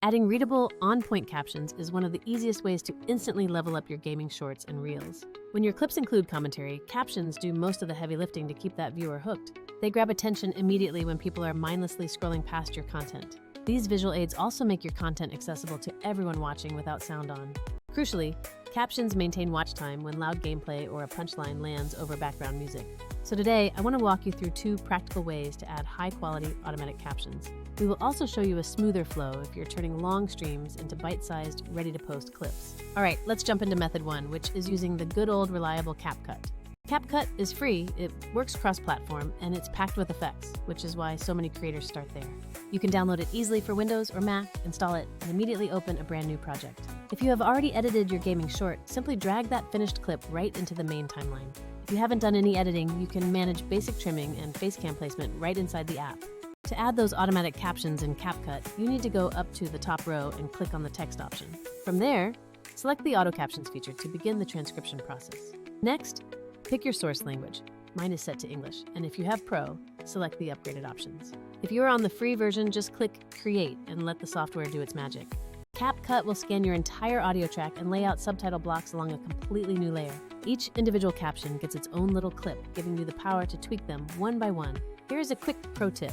Adding readable, on-point captions is one of the easiest ways to instantly level up your gaming shorts and reels. When your clips include commentary, captions do most of the heavy lifting to keep that viewer hooked. They grab attention immediately when people are mindlessly scrolling past your content. These visual aids also make your content accessible to everyone watching without sound on. Crucially, captions maintain watch time when loud gameplay or a punchline lands over background music. So today, I want to walk you through 2 practical ways to add high-quality automatic captions. We will also show you a smoother flow if you're turning long streams into bite-sized, ready-to-post clips. All right, let's jump into method 1, which is using the good old reliable CapCut. CapCut is free, it works cross-platform, and it's packed with effects, which is why so many creators start there. You can download it easily for Windows or Mac, install it, and immediately open a brand new project. If you have already edited your gaming short, simply drag that finished clip right into the main timeline. If you haven't done any editing, you can manage basic trimming and facecam placement right inside the app. To add those automatic captions in CapCut, you need to go up to the top row and click on the text option. From there, select the auto captions feature to begin the transcription process. Next, pick your source language. Mine is set to English, and if you have Pro, select the upgraded options. If you are on the free version, just click Create and let the software do its magic. CapCut will scan your entire audio track and lay out subtitle blocks along a completely new layer. Each individual caption gets its own little clip, giving you the power to tweak them one by one. Here is a quick pro tip.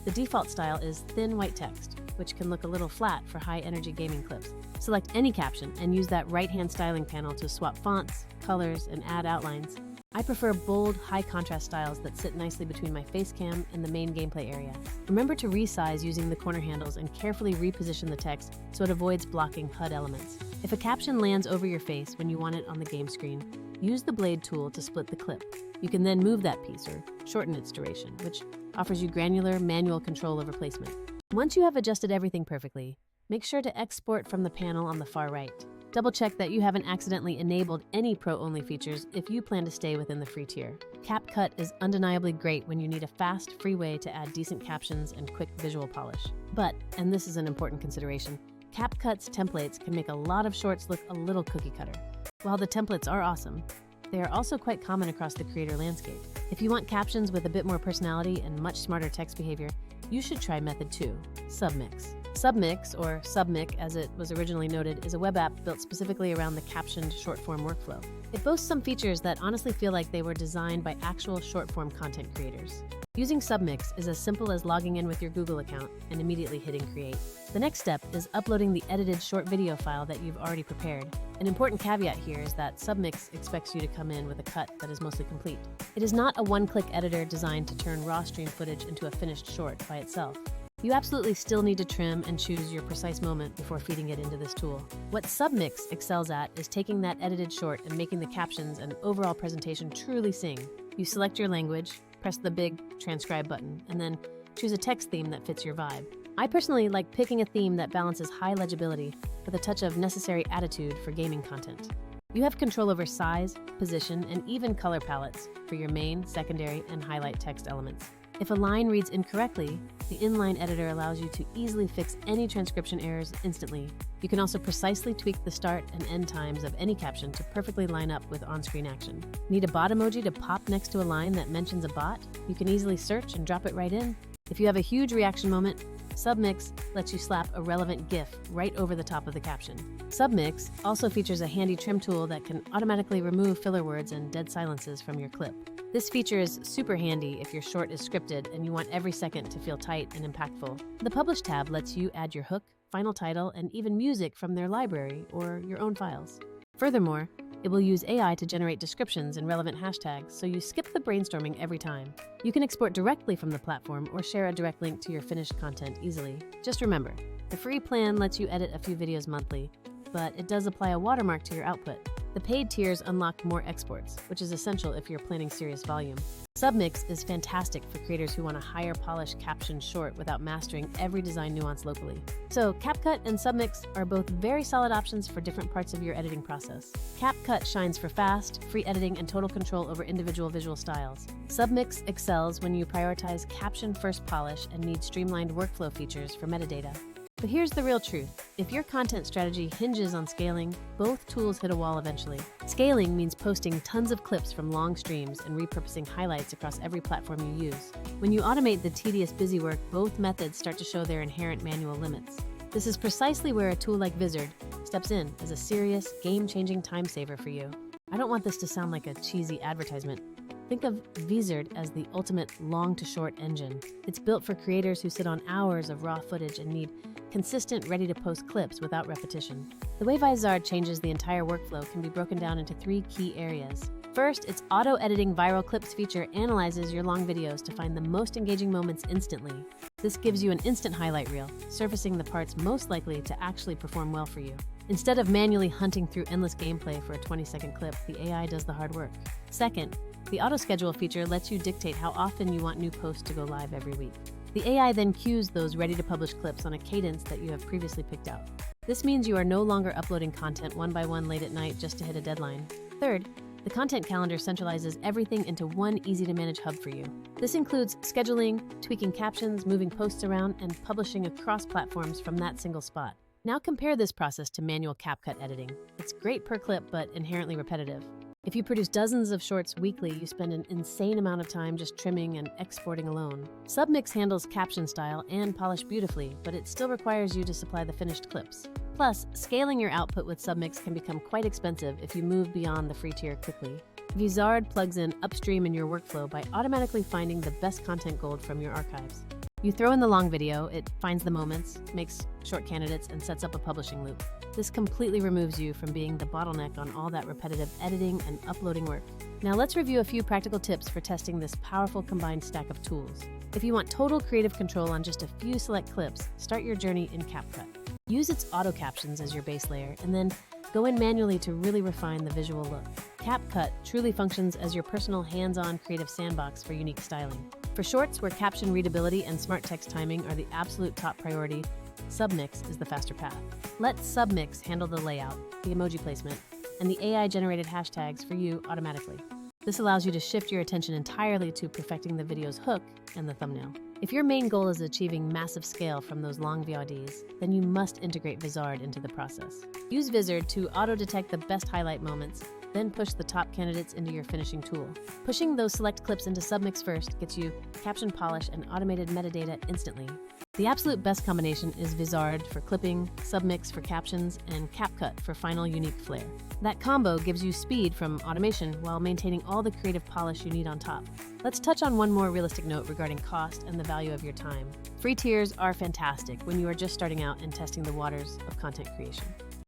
The default style is thin white text, which can look a little flat for high-energy gaming clips. Select any caption and use that right-hand styling panel to swap fonts, colors, and add outlines. I prefer bold, high-contrast styles that sit nicely between my facecam and the main gameplay area. Remember to resize using the corner handles and carefully reposition the text so it avoids blocking HUD elements. If a caption lands over your face when you want it on the game screen, use the blade tool to split the clip. You can then move that piece or shorten its duration, which offers you granular, manual control over placement. Once you have adjusted everything perfectly, make sure to export from the panel on the far right. Double-check that you haven't accidentally enabled any Pro-only features if you plan to stay within the free tier. CapCut is undeniably great when you need a fast, free way to add decent captions and quick visual polish. But, and this is an important consideration, CapCut's templates can make a lot of shorts look a little cookie-cutter. While the templates are awesome, they are also quite common across the creator landscape. If you want captions with a bit more personality and much smarter text behavior, you should try method 2, Submix. Submix, or Submic as it was originally noted, is a web app built specifically around the captioned short-form workflow. It boasts some features that honestly feel like they were designed by actual short-form content creators. Using Submix is as simple as logging in with your Google account and immediately hitting Create. The next step is uploading the edited short video file that you've already prepared. An important caveat here is that Submix expects you to come in with a cut that is mostly complete. It is not a one-click editor designed to turn raw stream footage into a finished short by itself. You absolutely still need to trim and choose your precise moment before feeding it into this tool. What Submix excels at is taking that edited short and making the captions and overall presentation truly sing. You select your language, press the big transcribe button, and then choose a text theme that fits your vibe. I personally like picking a theme that balances high legibility with a touch of necessary attitude for gaming content. You have control over size, position, and even color palettes for your main, secondary, and highlight text elements. If a line reads incorrectly, the inline editor allows you to easily fix any transcription errors instantly. You can also precisely tweak the start and end times of any caption to perfectly line up with on-screen action. Need a bot emoji to pop next to a line that mentions a bot? You can easily search and drop it right in. If you have a huge reaction moment, Submix lets you slap a relevant GIF right over the top of the caption. Submix also features a handy trim tool that can automatically remove filler words and dead silences from your clip. This feature is super handy if your short is scripted and you want every second to feel tight and impactful. The Publish tab lets you add your hook, final title, and even music from their library or your own files. Furthermore, it will use AI to generate descriptions and relevant hashtags, so you skip the brainstorming every time. You can export directly from the platform or share a direct link to your finished content easily. Just remember, the free plan lets you edit a few videos monthly, but it does apply a watermark to your output. The paid tiers unlock more exports, which is essential if you're planning serious volume. Submix is fantastic for creators who want a higher polished caption short without mastering every design nuance locally. So CapCut and Submix are both very solid options for different parts of your editing process. CapCut shines for fast, free editing and total control over individual visual styles. Submix excels when you prioritize caption-first polish and need streamlined workflow features for metadata. But here's the real truth. If your content strategy hinges on scaling, both tools hit a wall eventually. Scaling means posting tons of clips from long streams and repurposing highlights across every platform you use. When you automate the tedious busy work, both methods start to show their inherent manual limits. This is precisely where a tool like Vizard steps in as a serious, game-changing time saver for you. I don't want this to sound like a cheesy advertisement. Think of Vizard as the ultimate long-to-short engine. It's built for creators who sit on hours of raw footage and need consistent, ready-to-post clips without repetition. The way Vizard changes the entire workflow can be broken down into 3 key areas. First, its auto-editing viral clips feature analyzes your long videos to find the most engaging moments instantly. This gives you an instant highlight reel, surfacing the parts most likely to actually perform well for you. Instead of manually hunting through endless gameplay for a 20-second clip, the AI does the hard work. Second, the auto-schedule feature lets you dictate how often you want new posts to go live every week. The AI then cues those ready-to-publish clips on a cadence that you have previously picked out. This means you are no longer uploading content one by one late at night just to hit a deadline. Third, the content calendar centralizes everything into one easy-to-manage hub for you. This includes scheduling, tweaking captions, moving posts around, and publishing across platforms from that single spot. Now compare this process to manual CapCut editing. It's great per clip, but inherently repetitive. If you produce dozens of shorts weekly, you spend an insane amount of time just trimming and exporting alone. Submix handles caption style and polish beautifully, but it still requires you to supply the finished clips. Plus, scaling your output with Submix can become quite expensive if you move beyond the free tier quickly. Vizard plugs in upstream in your workflow by automatically finding the best content gold from your archives. You throw in the long video, it finds the moments, makes short candidates, and sets up a publishing loop. This completely removes you from being the bottleneck on all that repetitive editing and uploading work. Now let's review a few practical tips for testing this powerful combined stack of tools. If you want total creative control on just a few select clips, start your journey in CapCut. Use its auto captions as your base layer, and then go in manually to really refine the visual look. CapCut truly functions as your personal hands-on creative sandbox for unique styling. For shorts where caption readability and smart text timing are the absolute top priority, Submix is the faster path. Let Submix handle the layout, the emoji placement, and the AI-generated hashtags for you automatically. This allows you to shift your attention entirely to perfecting the video's hook and the thumbnail. If your main goal is achieving massive scale from those long VODs, then you must integrate Vizard into the process. Use Vizard to auto-detect the best highlight moments, then push the top candidates into your finishing tool. Pushing those select clips into Submix first gets you caption polish and automated metadata instantly. The absolute best combination is Vizard for clipping, Submix for captions, and CapCut for final unique flair. That combo gives you speed from automation while maintaining all the creative polish you need on top. Let's touch on one more realistic note regarding cost and the value of your time. Free tiers are fantastic when you are just starting out and testing the waters of content creation.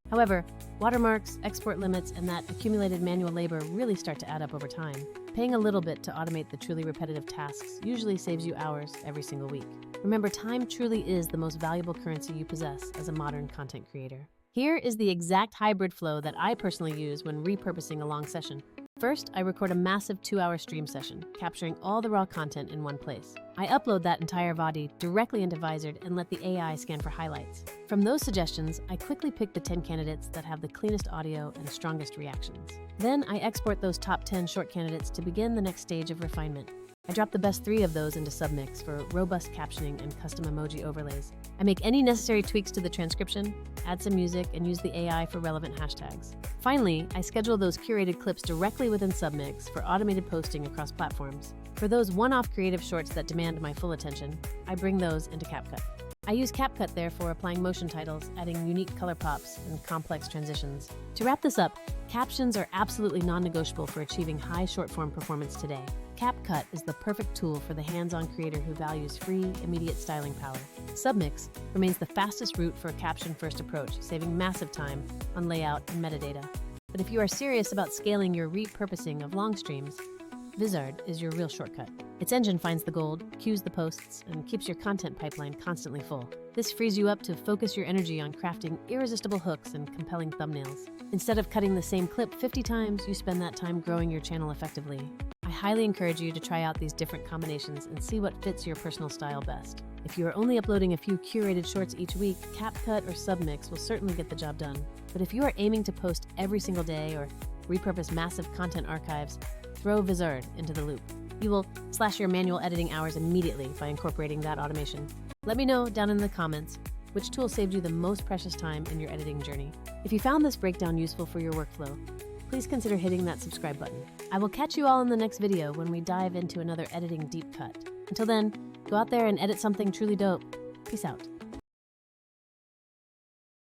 However, watermarks, export limits, and that accumulated manual labor really start to add up over time. Paying a little bit to automate the truly repetitive tasks usually saves you hours every single week. Remember, time truly is the most valuable currency you possess as a modern content creator. Here is the exact hybrid flow that I personally use when repurposing a long session. First, I record a massive 2-hour stream session, capturing all the raw content in one place. I upload that entire VOD directly into Vizard and let the AI scan for highlights. From those suggestions, I quickly pick the 10 candidates that have the cleanest audio and strongest reactions. Then I export those top 10 short candidates to begin the next stage of refinement. I drop the best 3 of those into Submix for robust captioning and custom emoji overlays. I make any necessary tweaks to the transcription, add some music, and use the AI for relevant hashtags. Finally, I schedule those curated clips directly within Submix for automated posting across platforms. For those one-off creative shorts that demand my full attention, I bring those into CapCut. I use CapCut there for applying motion titles, adding unique color pops, and complex transitions. To wrap this up, captions are absolutely non-negotiable for achieving high short-form performance today. CapCut is the perfect tool for the hands-on creator who values free, immediate styling power. Submix remains the fastest route for a caption-first approach, saving massive time on layout and metadata. But if you are serious about scaling your repurposing of long streams, Vizard is your real shortcut. Its engine finds the gold, queues the posts, and keeps your content pipeline constantly full. This frees you up to focus your energy on crafting irresistible hooks and compelling thumbnails. Instead of cutting the same clip 50 times, you spend that time growing your channel effectively. I highly encourage you to try out these different combinations and see what fits your personal style best. If you are only uploading a few curated shorts each week, CapCut or Submix will certainly get the job done. But if you are aiming to post every single day or repurpose massive content archives, throw Vizard into the loop. You will slash your manual editing hours immediately by incorporating that automation. Let me know down in the comments which tool saved you the most precious time in your editing journey. If you found this breakdown useful for your workflow, please consider hitting that subscribe button. I will catch you all in the next video when we dive into another editing deep cut. Until then, go out there and edit something truly dope. Peace out.